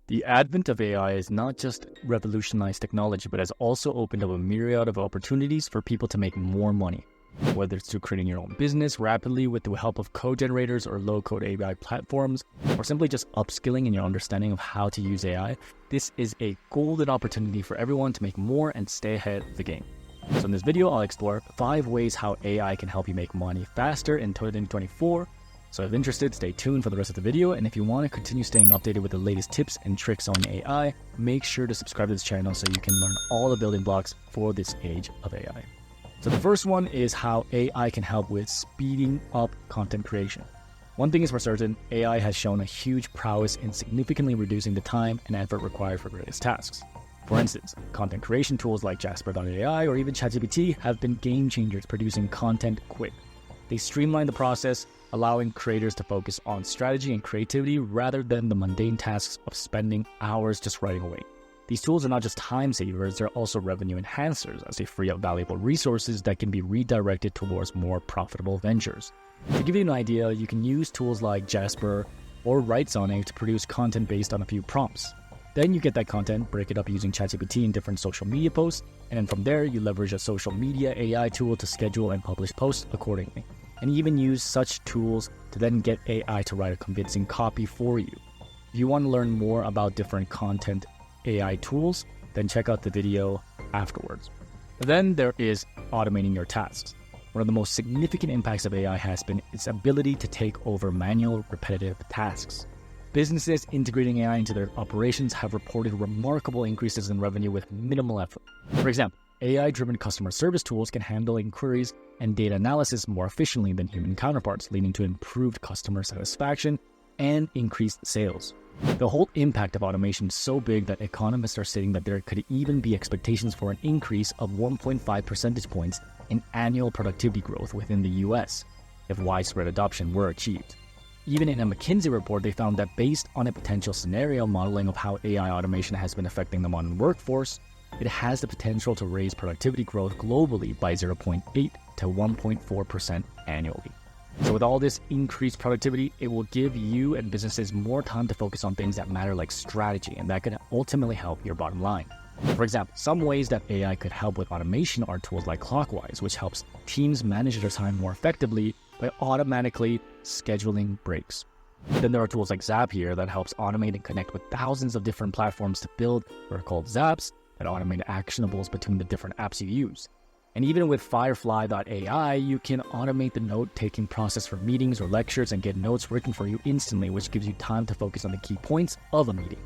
The advent of AI has not just revolutionized technology, but has also opened up a myriad of opportunities for people to make more money. Whether it's through creating your own business rapidly with the help of code generators or low-code AI platforms, or simply just upskilling in your understanding of how to use AI, this is a golden opportunity for everyone to make more and stay ahead of the game. So in this video, I'll explore 5 ways how AI can help you make money faster in 2024. So if interested, stay tuned for the rest of the video, and if you want to continue staying updated with the latest tips and tricks on AI, make sure to subscribe to this channel so you can learn all the building blocks for this age of AI. So the first one is how AI can help with speeding up content creation. One thing is for certain, AI has shown a huge prowess in significantly reducing the time and effort required for various tasks. For instance, content creation tools like Jasper.ai or even ChatGPT have been game changers producing content quick. They streamline the process, allowing creators to focus on strategy and creativity rather than the mundane tasks of spending hours just writing away. These tools are not just time savers, they're also revenue enhancers as they free up valuable resources that can be redirected towards more profitable ventures. To give you an idea, you can use tools like Jasper or WriteSonic to produce content based on a few prompts. Then you get that content, break it up using ChatGPT in different social media posts, and then from there you leverage a social media AI tool to schedule and publish posts accordingly. And even use such tools to then get AI to write a convincing copy for you. If you want to learn more about different content AI tools, then check out the video afterwards. Then there is automating your tasks. One of the most significant impacts of AI has been its ability to take over manual, repetitive tasks. Businesses integrating AI into their operations have reported remarkable increases in revenue with minimal effort. For example, AI-driven customer service tools can handle inquiries and data analysis more efficiently than human counterparts, leading to improved customer satisfaction and increased sales. The whole impact of automation is so big that economists are saying that there could even be expectations for an increase of 1.5 percentage points in annual productivity growth within the US if widespread adoption were achieved. Even in a McKinsey report, they found that based on a potential scenario modeling of how AI automation has been affecting the modern workforce, it has the potential to raise productivity growth globally by 0.8 to 1.4% annually. So with all this increased productivity, it will give you and businesses more time to focus on things that matter like strategy, and that could ultimately help your bottom line. For example, some ways that AI could help with automation are tools like Clockwise, which helps teams manage their time more effectively by automatically scheduling breaks. Then there are tools like Zapier that helps automate and connect with thousands of different platforms to build what are called zaps that automate actionables between the different apps you use. And even with Firefly.ai, you can automate the note-taking process for meetings or lectures and get notes written for you instantly, which gives you time to focus on the key points of a meeting.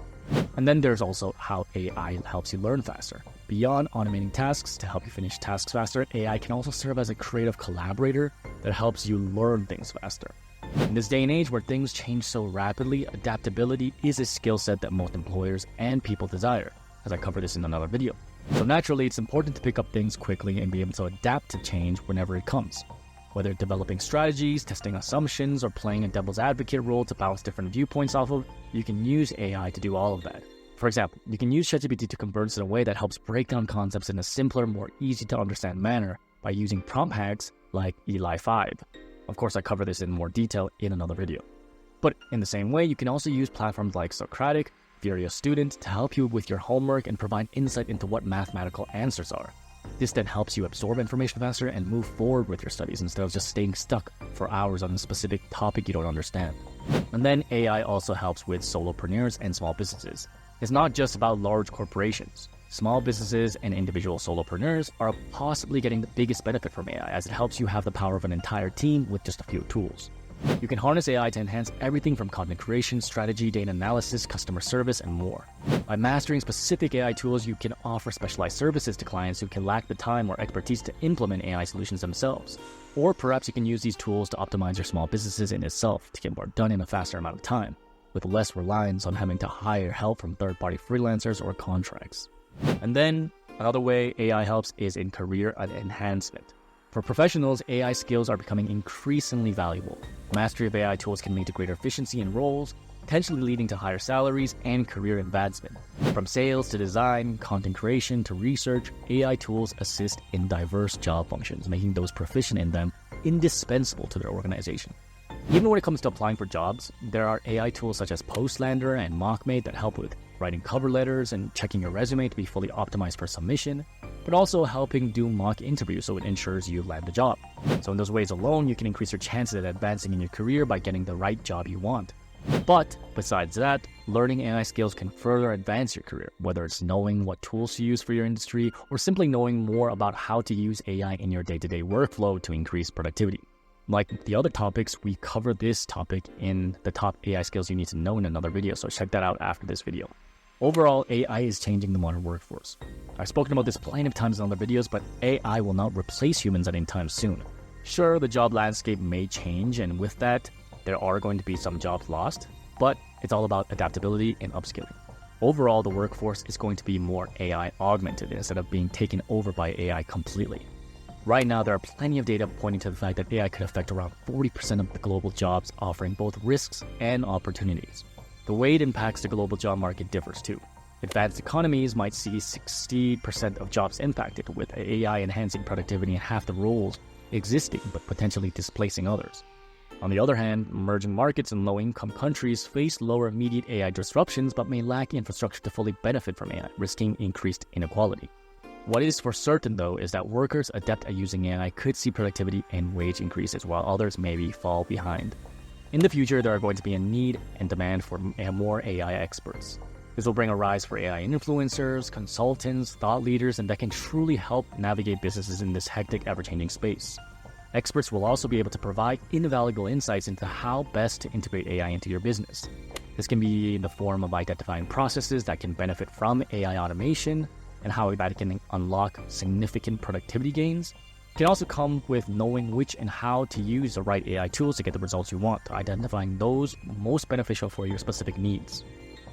And then there's also how AI helps you learn faster. Beyond automating tasks to help you finish tasks faster, AI can also serve as a creative collaborator that helps you learn things faster. In this day and age where things change so rapidly, adaptability is a skill set that most employers and people desire, as I cover this in another video. So naturally, it's important to pick up things quickly and be able to adapt to change whenever it comes. Whether developing strategies, testing assumptions, or playing a devil's advocate role to bounce different viewpoints off of, you can use AI to do all of that. For example, you can use ChatGPT to converse in a way that helps break down concepts in a simpler, more easy to understand manner by using prompt hacks like Eli 5. Of course, I cover this in more detail in another video. But in the same way, you can also use platforms like Socratic, Furious Student to help you with your homework and provide insight into what mathematical answers are. This then helps you absorb information faster and move forward with your studies instead of just staying stuck for hours on a specific topic you don't understand. And then AI also helps with solopreneurs and small businesses. It's not just about large corporations. Small businesses and individual solopreneurs are possibly getting the biggest benefit from AI as it helps you have the power of an entire team with just a few tools. You can harness AI to enhance everything from content creation, strategy, data analysis, customer service, and more. By mastering specific AI tools, you can offer specialized services to clients who can lack the time or expertise to implement AI solutions themselves. Or perhaps you can use these tools to optimize your small businesses in itself to get more done in a faster amount of time, with less reliance on having to hire help from third-party freelancers or contracts. And then, another way AI helps is in career enhancement. For professionals, AI skills are becoming increasingly valuable. Mastery of AI tools can lead to greater efficiency in roles, potentially leading to higher salaries and career advancement. From sales to design, content creation to research, AI tools assist in diverse job functions, making those proficient in them indispensable to their organization. Even when it comes to applying for jobs, there are AI tools such as Postlander and Mockmate that help with writing cover letters and checking your resume to be fully optimized for submission, but also helping do mock interviews so it ensures you land the job. So in those ways alone, you can increase your chances at advancing in your career by getting the right job you want. But besides that, learning AI skills can further advance your career, whether it's knowing what tools to use for your industry or simply knowing more about how to use AI in your day-to-day workflow to increase productivity. Like the other topics, we cover this topic in the top AI skills you need to know in another video, so check that out after this video. Overall, AI is changing the modern workforce. I've spoken about this plenty of times in other videos, but AI will not replace humans anytime soon. Sure, the job landscape may change, and with that, there are going to be some jobs lost, but it's all about adaptability and upskilling. Overall, the workforce is going to be more AI augmented instead of being taken over by AI completely. Right now, there are plenty of data pointing to the fact that AI could affect around 40% of the global jobs, offering both risks and opportunities. The way it impacts the global job market differs too. Advanced economies might see 60% of jobs impacted, with AI enhancing productivity in half the roles existing, but potentially displacing others. On the other hand, emerging markets and low-income countries face lower immediate AI disruptions but may lack infrastructure to fully benefit from AI, risking increased inequality. What is for certain, though, is that workers adept at using AI could see productivity and wage increases, while others maybe fall behind. In the future, there are going to be a need and demand for more AI experts. This will bring a rise for AI influencers, consultants, thought leaders, and that can truly help navigate businesses in this hectic, ever-changing space. Experts will also be able to provide invaluable insights into how best to integrate AI into your business. This can be in the form of identifying processes that can benefit from AI automation and how that can unlock significant productivity gains. It can also come with knowing which and how to use the right AI tools to get the results you want, identifying those most beneficial for your specific needs.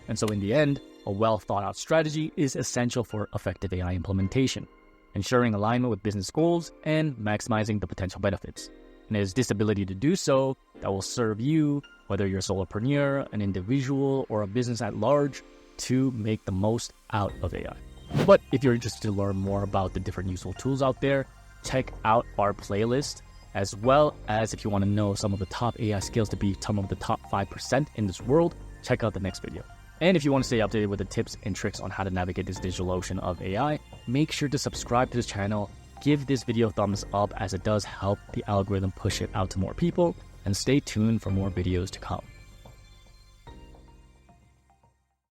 And so in the end, a well-thought-out strategy is essential for effective AI implementation, ensuring alignment with business goals and maximizing the potential benefits. And it is this ability to do so that will serve you, whether you're a solopreneur, an individual, or a business at large, to make the most out of AI. But if you're interested to learn more about the different useful tools out there, check out our playlist, as well as if you want to know some of the top AI skills to be some of the top 5% in this world, check out the next video. And if you want to stay updated with the tips and tricks on how to navigate this digital ocean of AI, make sure to subscribe to this channel, give this video a thumbs up as it does help the algorithm push it out to more people, and stay tuned for more videos to come.